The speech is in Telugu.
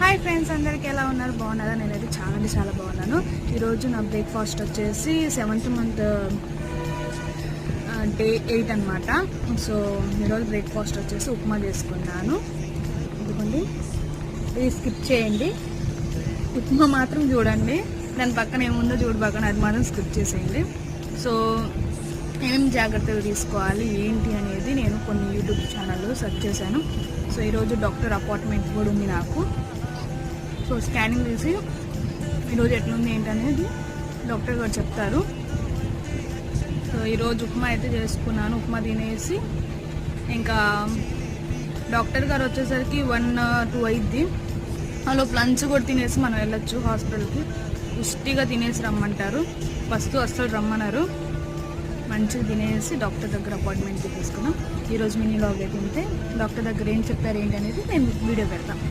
హాయ్ ఫ్రెండ్స్, అందరికీ ఎలా ఉన్నారు? బాగున్నారా? నేనైతే చాలా బాగున్నాను. ఈరోజు నా బ్రేక్ఫాస్ట్ వచ్చేసి 7th month డే 8 అనమాట. సో ఈరోజు బ్రేక్ఫాస్ట్ వచ్చేసి ఉప్మా చేసుకున్నాను. ఎందుకండి ఇది స్కిప్ చేయండి, ఉప్మా మాత్రం చూడండి. దాని పక్కన ఏముందో చూడబాకండి, అది మాత్రం స్కిప్ చేసేయండి. సో ఏమేమి జాగ్రత్తలు తీసుకోవాలి ఏంటి అనేది నేను కొన్ని యూట్యూబ్ ఛానల్లో సెర్చ్ చేశాను. సో ఈరోజు డాక్టర్ అపాయింట్మెంట్ కూడా ఉంది నాకు. సో స్కానింగ్ తీసి ఈరోజు ఎట్లుంది ఏంటనేది డాక్టర్ గారు చెప్తారు. సో ఈరోజు ఉప్మా అయితే చేసుకున్నాను. ఉప్మా తినేసి ఇంకా డాక్టర్ గారు వచ్చేసరికి 1-2 అయింది. అలా లంచ్ కూడా తినేసి మనం వెళ్ళొచ్చు హాస్పిటల్కి. పుష్టిగా తినేసి రమ్మంటారు. ఫస్ట్ అస్సలు రమ్మన్నారు. మంచిగా తినేసి డాక్టర్ దగ్గర అపాయింట్మెంట్ తీసుకున్నాం. ఈరోజు మినీ లాగ్ అయితే ఉంటే డాక్టర్ దగ్గర ఏం చెప్పారు ఏంటి అనేది నేను వీడియో పెడతాను.